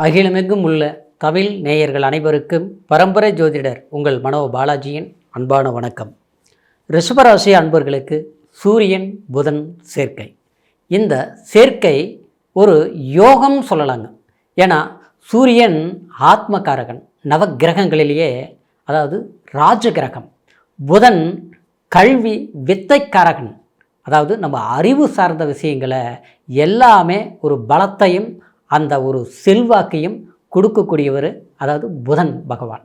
அகிலமெங்கும் உள்ள தமிழ் நேயர்கள் அனைவருக்கும் பரம்பரை ஜோதிடர் உங்கள் மனோ பாலாஜியின் அன்பான வணக்கம். ரிஷபராசி அன்பர்களுக்கு சூரியன் புதன் சேர்க்கை. இந்த சேர்க்கை ஒரு யோகம் சொல்லலாங்க. ஏன்னா சூரியன் ஆத்மகாரகன், நவகிரகங்களிலேயே, அதாவது ராஜகிரகம். புதன் கல்வி வித்தைக்காரகன், அதாவது நம்ம அறிவு சார்ந்த விஷயங்களை எல்லாமே ஒரு பலத்தையும் அந்த ஒரு செல்வாக்கையும் கொடுக்கக்கூடியவர், அதாவது புதன் பகவான்.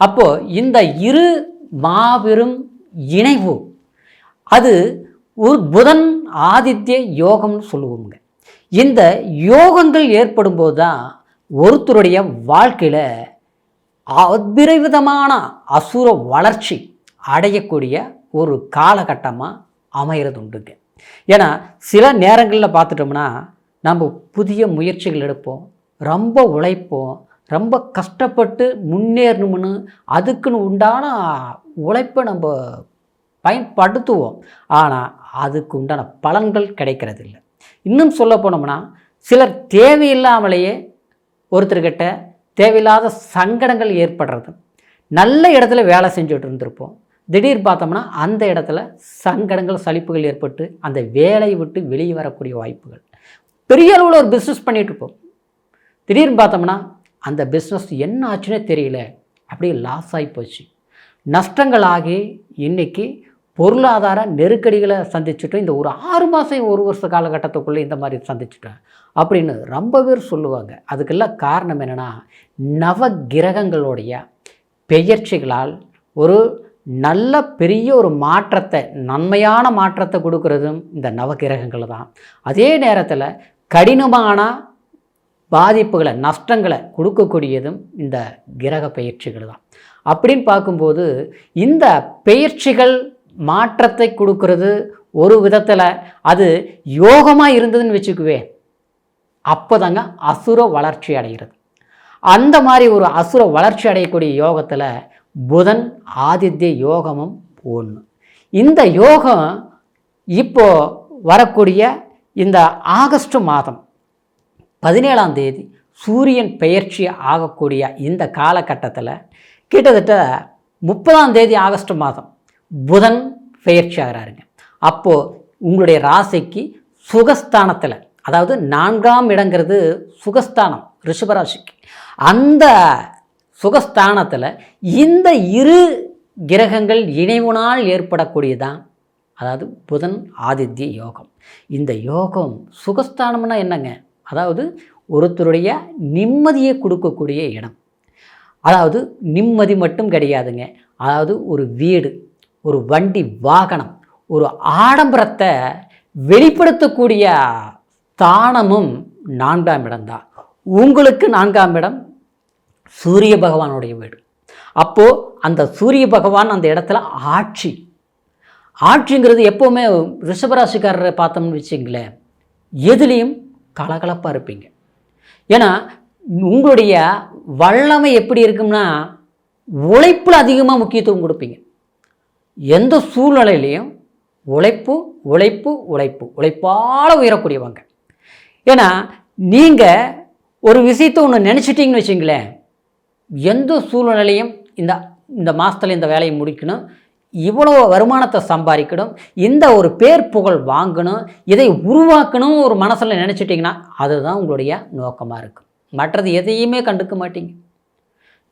அப்போது இந்த இரு மாபெரும் இணைவு, அது ஒரு புதன் ஆதித்ய யோகம்னு சொல்லுவோங்க. இந்த யோகங்கள் ஏற்படும் போது தான் ஒருத்தருடைய வாழ்க்கையில் அபிரவிதமான அசுர வளர்ச்சி அடையக்கூடிய ஒரு காலகட்டமாக அமைகிறது உண்டுங்க. ஏன்னா சில நேரங்களில் பார்த்துட்டோம்னா நம்ம புதிய முயற்சிகள் எடுப்போம், ரொம்ப உழைப்போம், ரொம்ப கஷ்டப்பட்டு முன்னேறணும்னு அதுக்குன்னு உண்டான உழைப்பை நம்ம பயன்படுத்துவோம். ஆனால் அதுக்கு உண்டான பலன்கள் கிடைக்கிறது இல்லை. இன்னும் சொல்ல போனோம்னா சிலர் தேவையில்லாமலேயே ஒருத்தர்கிட்ட தேவையில்லாத சங்கடங்கள் ஏற்படுறது. நல்ல இடத்துல வேலை செஞ்சுட்டு இருந்திருப்போம், திடீர் பார்த்தோம்னா அந்த இடத்துல சங்கடங்கள் சலிப்புகள் ஏற்பட்டு அந்த வேலையை விட்டு வெளியே வரக்கூடிய வாய்ப்புகள். பெரிய அளவில் ஒரு பிஸ்னஸ் பண்ணிகிட்ருப்போம், திடீர்னு பார்த்தோம்னா அந்த பிஸ்னஸ் என்ன ஆச்சுன்னே தெரியல, அப்படியே லாஸ் ஆகி போச்சு, நஷ்டங்களாகி இன்றைக்கி பொருளாதார நெருக்கடிகளை சந்திச்சுட்டோம். இந்த ஒரு 6 மாதம் 1 வருஷ காலகட்டத்துக்குள்ளே இந்த மாதிரி சந்திச்சுட்டேன் அப்படின்னு ரொம்ப பேர் சொல்லுவாங்க. அதுக்கெல்லாம் காரணம் என்னென்னா, நவகிரகங்களுடைய பெயர்ச்சிகளால் ஒரு நல்ல பெரிய ஒரு மாற்றத்தை, நன்மையான மாற்றத்தை கொடுக்கறதும் இந்த நவகிரகங்கள் தான். அதே நேரத்தில் கடினமான பாதிப்புகளை, நஷ்டங்களை கொடுக்கக்கூடியதும் இந்த கிரக பெயர்ச்சிகள் தான். அப்படின்னு பார்க்கும்போது இந்த பெயர்ச்சிகள் மாற்றத்தை கொடுக்கறது ஒரு விதத்தில் அது யோகமாக இருந்ததுன்னு வச்சுக்குவே, அப்போ தாங்க அசுர வளர்ச்சி அடைகிறது. அந்த மாதிரி ஒரு அசுர வளர்ச்சி அடையக்கூடிய யோகத்தில் புதன் ஆதித்ய யோகமும் ஒன்று. இந்த யோகம் இப்போ வரக்கூடிய இந்த ஆகஸ்ட் மாதம் 17ஆம் தேதி சூரியன் பெயர்ச்சி ஆகக்கூடிய இந்த காலகட்டத்தில் கிட்டத்தட்ட 30ஆம் தேதி ஆகஸ்ட் மாதம் புதன் பெயர்ச்சி ஆகிறாருங்க. அப்போது உங்களுடைய ராசிக்கு சுகஸ்தானத்தில், அதாவது 4ஆம் இடங்கிறது சுகஸ்தானம் ரிஷபராசிக்கு, அந்த சுகஸ்தானத்தில் இந்த இரு கிரகங்கள் இணைவுனால் ஏற்படக்கூடியதான், அதாவது புதன் ஆதித்ய யோகம். இந்த யோகம் சுகஸ்தானம்னா என்னங்க? அதாவது ஒருத்தருடைய நிம்மதியை கொடுக்கக்கூடிய இடம். அதாவது நிம்மதி மட்டும் கிடையாதுங்க, அதாவது ஒரு வீடு, ஒரு வண்டி வாகனம், ஒரு ஆடம்பரத்தை வெளிப்படுத்தக்கூடிய ஸ்தானமும் 4ஆம் இடம்தான். உங்களுக்கு 4ஆம் இடம் சூரிய பகவானுடைய வீடு. அப்போது அந்த சூரிய பகவான் அந்த இடத்துல ஆட்சிங்கிறது எப்போவுமே ரிஷபராசிக்காரரை பார்த்தோம்னு வச்சிங்களேன், எதுலேயும் கலகலப்பாக இருப்பீங்க. ஏன்னா உங்களுடைய வல்லமை எப்படி இருக்கும்னா, உழைப்பில் அதிகமாக முக்கியத்துவம் கொடுப்பீங்க. எந்த சூழ்நிலையிலையும் உழைப்பால் உயரக்கூடியவங்க. ஏன்னா நீங்கள் ஒரு விஷயத்தை ஒன்று நினச்சிட்டிங்கன்னு வச்சிங்களேன், எந்த சூழ்நிலையும் இந்த மாதத்தில் இந்த வேலையை முடிக்கணும், இவ்வளோ வருமானத்தை சம்பாதிக்கணும், இந்த ஒரு பேர் புகழ் வாங்கணும், இதை உருவாக்கணும் ஒரு மனசில் நினச்சிட்டிங்கன்னா அதுதான் உங்களுடைய நோக்கமாக இருக்கும். மற்றது எதையுமே கண்டுக்க மாட்டீங்க,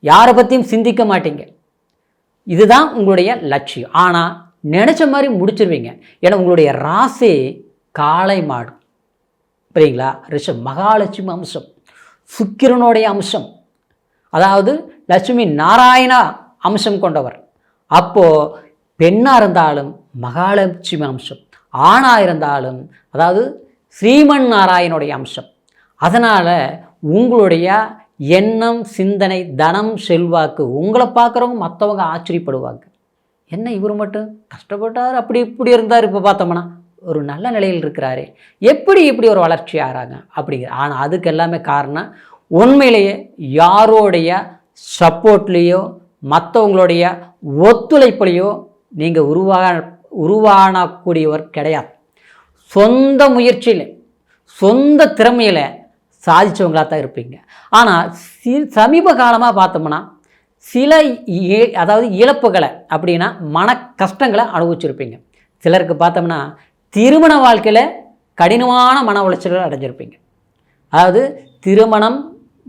யாரை பற்றியும் சிந்திக்க மாட்டீங்க. இதுதான் உங்களுடைய லட்சியம். ஆனால் நினச்ச மாதிரி முடிச்சிருவீங்க. ஏன்னா உங்களுடைய ராசி காளை மாடு, புரியுங்களா? மகாலட்சுமி அம்சம், சுக்கிரனுடைய அம்சம், அதாவது லட்சுமி நாராயணா அம்சம் கொண்டவர். அப்போது பெண்ணாக இருந்தாலும் மகாலட்சுமி அம்சம், ஆணாக இருந்தாலும் அதாவது ஸ்ரீமன் நாராயணுடைய அம்சம். அதனால் உங்களுடைய எண்ணம், சிந்தனை, தனம், செல்வாக்கு, உங்களை பார்க்குறவங்க மற்றவங்க ஆச்சரியப்படுவாங்க. என்ன இவர் மட்டும் கஷ்டப்பட்டார், அப்படி இப்படி இருந்தார், இப்போ பார்த்தோம்னா ஒரு நல்ல நிலையில் இருக்கிறாரு, இப்படி ஒரு வளர்ச்சி ஆகிறாங்க அப்படிங்கிற. ஆனால் அதுக்கு எல்லாமே காரணம் உண்மையிலேயே யாரோடைய சப்போர்ட்லேயோ மற்றவங்களுடைய ஒத்துழைப்புலையோ நீங்கள் உருவானக்கூடியவர் கிடையாது. சொந்த முயற்சியில், சொந்த திறமையில் சாதித்தவங்களாக தான் இருப்பீங்க. ஆனால் சமீப காலமாக பார்த்தோம்னா சில அதாவது இழப்புகளை அப்படின்னா மன கஷ்டங்களை அனுபவிச்சிருப்பீங்க. சிலருக்கு பார்த்தோம்னா திருமண வாழ்க்கையில் கடினமான மன உளைச்சல்கள் அடைஞ்சிருப்பீங்க. அதாவது திருமணம்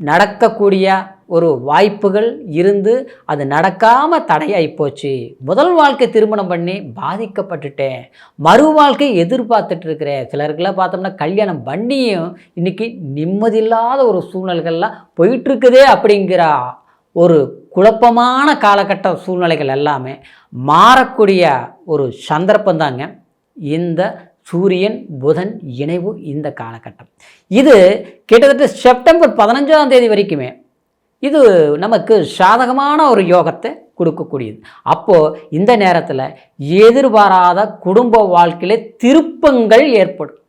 நடக்கக்கூடிய ஒரு வாய்ப்புகள் இருந்து அது நடக்காமல் தடையாகி போச்சு. முதல் வாழ்க்கை திருமணம் பண்ணி பாதிக்கப்பட்டுட்டேன், மறு வாழ்க்கை எதிர்பார்த்துட்டு இருக்கிறேன். சிலருக்கெல்லாம் பார்த்தோம்னா கல்யாணம் பண்ணியும் இன்றைக்கி நிம்மதியில்லாத ஒரு சூழ்நிலைகள்லாம் போயிட்டுருக்குதே அப்படிங்கிற ஒரு குழப்பமான காலகட்ட சூழ்நிலைகள் எல்லாமே மாறக்கூடிய ஒரு சந்தர்ப்பம் தாங்க இந்த சூரியன் புதன் இணைவு. இந்த காலகட்டம் இது கிட்டத்தட்ட செப்டம்பர் 15ஆம் தேதி வரைக்குமே இது நமக்கு சாதகமான ஒரு யோகத்தை கொடுக்கக்கூடியது. அப்போது இந்த நேரத்தில் எதிர்பாராத குடும்ப வாழ்க்கையிலே திருப்பங்கள் ஏற்படும்,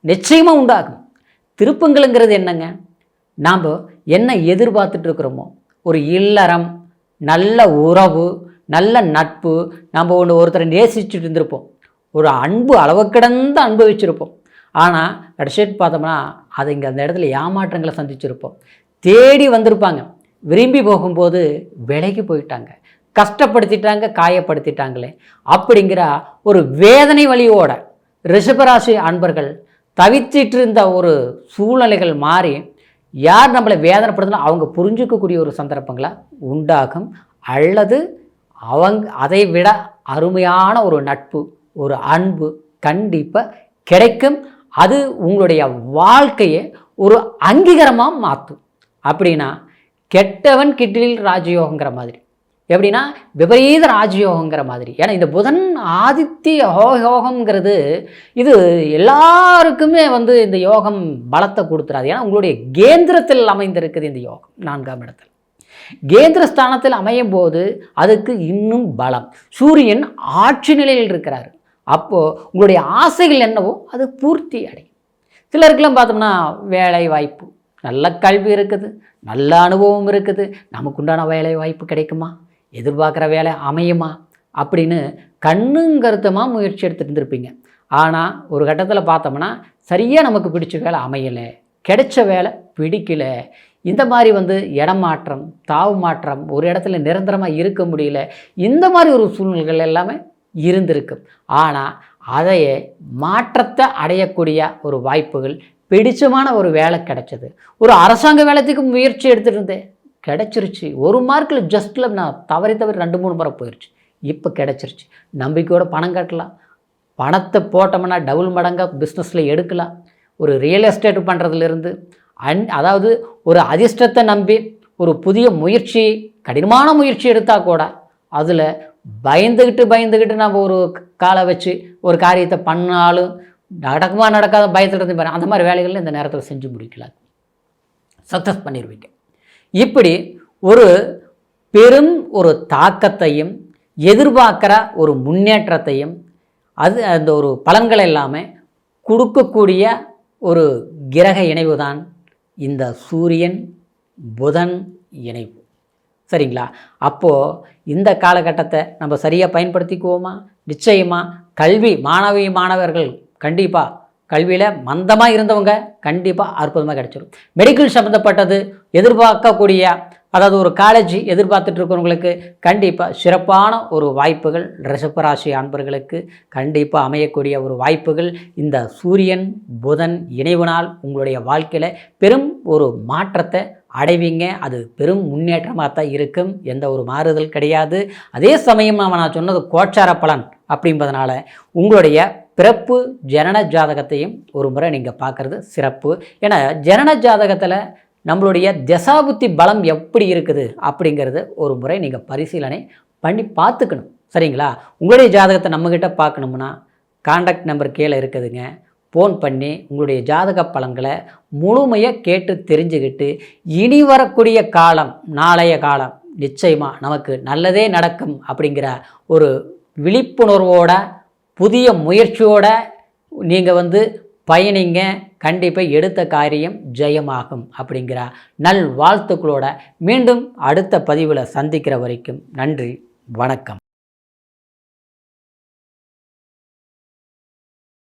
நிச்சயமாக உண்டாகும். திருப்பங்கள்ங்கிறது என்னங்க? நாம் என்ன எதிர்பார்த்துட்டு இருக்கிறோமோ ஒரு இல்லறம், நல்ல உறவு, நல்ல நட்பு, நம்ம ஒருத்தரை நேசிச்சுட்டு இருந்திருப்போம், ஒரு அன்பு அளவு கிடந்த அனுபவிச்சிருப்போம். ஆனால் கடைசிட்டு பார்த்தோம்னா அது இங்கே அந்த இடத்துல ஏமாற்றங்களை சந்திச்சிருப்போம். தேடி வந்திருப்பாங்க, விரும்பி போகும்போது விலைக்கு போயிட்டாங்க, கஷ்டப்படுத்திட்டாங்க, காயப்படுத்திட்டாங்களே அப்படிங்கிற ஒரு வேதனை வழியோட ரிஷபராசி அன்பர்கள் தவிச்சிட்டு இருந்த ஒரு சூழ்நிலைகள் மாறி யார் நம்மளை வேதனைப்படுத்தினா அவங்க புரிஞ்சிக்கக்கூடிய ஒரு சந்தர்ப்பங்களாக உண்டாகும். அல்லது அதை விட அருமையான ஒரு நட்பு, ஒரு அன்பு கண்டிப்பாக கிடைக்கும். அது உங்களுடைய வாழ்க்கையை ஒரு அங்கீகாரமாக மாற்றும். அப்படின்னா கெட்டவன் கிட்டில் ராஜயோகங்கிற மாதிரி, எப்படின்னா விபரீத ராஜயோகங்கிற மாதிரி. ஏன்னா இந்த புதன் ஆதித்ய யோகம்ங்கிறது இது எல்லாருக்குமே இந்த யோகம் பலத்தை கொடுத்துறாது. ஏன்னா உங்களுடைய கேந்திரத்தில் அமைந்திருக்குது இந்த யோகம் 4ஆம் இடத்தில். கேந்திர ஸ்தானத்தில் அமையும் போது அதுக்கு இன்னும் பலம். சூரியன் ஆட்சி நிலையில் இருக்கிறார். அப்போது உங்களுடைய ஆசைகள் என்னவோ அது பூர்த்தி அடையும். சிலருக்கெல்லாம் பார்த்தோம்னா வேலை வாய்ப்பு, நல்ல கல்வி இருக்குது, நல்ல அனுபவம் இருக்குது, நமக்கு உண்டான வேலை வாய்ப்பு கிடைக்குமா, எதிர்பார்க்குற வேலை அமையுமா அப்படின்னு கண்ணுங்கருத்தமாக முயற்சி எடுத்துகிட்டு இருந்திருப்பீங்க. ஆனால் ஒரு கட்டத்தில் பார்த்தோம்னா சரியாக நமக்கு பிடிச்ச வேலை அமையலை, கிடைச்ச வேலை பிடிக்கல, இந்த மாதிரி இடம் மாற்றம், தாவு மாற்றம், ஒரு இடத்துல நிரந்தரமாக இருக்க முடியல, இந்த மாதிரி ஒரு சூழ்நிலைகள் எல்லாமே இருந்திருக்கு. ஆனால் அதையே மாற்றத்தை அடையக்கூடிய ஒரு வாய்ப்புகள், பிடிச்சமான ஒரு வேலை கிடைச்சது. ஒரு அரசாங்க வேலைக்கு முயற்சி எடுத்துகிட்டு இருந்தேன், கிடச்சிருச்சு. ஒரு மார்க்கில் ஜஸ்ட்டில் நான் தவறி 2-3 முறை போயிடுச்சு, இப்போ கிடச்சிருச்சு. நம்பிக்கையோட பணம் கட்டலாம், பணத்தை போட்டோம்னா டபுள் மடங்காக பிஸ்னஸில் எடுக்கலாம். ஒரு ரியல் எஸ்டேட் பண்ணுறதுலேருந்து அதாவது ஒரு அதிர்ஷ்டத்தை நம்பி ஒரு புதிய முயற்சி, கடினமான முயற்சி எடுத்தால் கூட அதில் பயந்துக்கிட்டு நம்ம ஒரு காலை வச்சு ஒரு காரியத்தை பண்ணாலும் நடக்குமா நடக்காத பயத்தில் இருந்து பாருங்கள், அந்த மாதிரி வேலைகளில் இந்த நேரத்தில் செஞ்சு முடிக்கலாம், சக்ஸஸ் பண்ணிடுவீங்க. இப்படி ஒரு பெரும் ஒரு தாக்கத்தையும் எதிர்பார்க்குற ஒரு முன்னேற்றத்தையும் அந்த ஒரு பலன்கள் எல்லாமே கொடுக்கக்கூடிய ஒரு கிரக இணைவு தான் இந்த சூரியன் புதன் இணைவு. சரிங்களா? அப்போது இந்த காலகட்டத்தை நம்ம சரியாக பயன்படுத்திக்குவோமா? நிச்சயமாக கல்வி மாணவர்கள் கண்டிப்பாக கல்வியில் மந்தமாக இருந்தவங்க கண்டிப்பாக அற்புதமாக கிடைச்சிடும். மெடிக்கல் சம்மந்தப்பட்டது எதிர்பார்க்கக்கூடிய, அதாவது ஒரு காலேஜ் எதிர்பார்த்துட்டு இருக்கிறவங்களுக்கு கண்டிப்பாக சிறப்பான ஒரு வாய்ப்புகள் ரிஷபராசி அன்பர்களுக்கு கண்டிப்பாக அமையக்கூடிய ஒரு வாய்ப்புகள் இந்த சூரியன் புதன் இணைவினால் உங்களுடைய வாழ்க்கையில் பெரும் ஒரு மாற்றத்தை அடைவீங்க. அது பெரும் முன்னேற்றமாக தான் இருக்கும், எந்த ஒரு மாறுதல் கிடையாது. அதே சமயம் நான் சொன்னது கோச்சார பலன் அப்படின்றதுனால உங்களுடைய பிறப்பு ஜனன ஜாதகத்தையும் ஒரு முறை நீங்கள் பார்க்குறது சிறப்பு. ஏன்னா ஜனன ஜாதகத்தில் நம்மளுடைய தசாபுத்தி பலம் எப்படி இருக்குது அப்படிங்கிறது ஒரு முறை நீங்கள் பரிசீலனை பண்ணி பார்த்துக்கணும். சரிங்களா? உங்களுடைய ஜாதகத்தை நம்மக்கிட்ட பார்க்கணும்னா கான்டாக்ட் நம்பர் கீழே இருக்குதுங்க, ஃபோன் பண்ணி உங்களுடைய ஜாதக பலன்களை முழுமையாக கேட்டு தெரிஞ்சுக்கிட்டு இனி வரக்கூடிய காலம், நாளைய காலம் நிச்சயமாக நமக்கு நல்லதே நடக்கும் அப்படிங்கிற ஒரு விழிப்புணர்வோட புதிய முயற்சியோட நீங்கள் பயணிங்க. கண்டிப்பாக எடுத்த காரியம் ஜெயமாகும் அப்படிங்கிற நல் வாழ்த்துக்களோட மீண்டும் அடுத்த பதிவில் சந்திக்கிற வரைக்கும் நன்றி, வணக்கம்.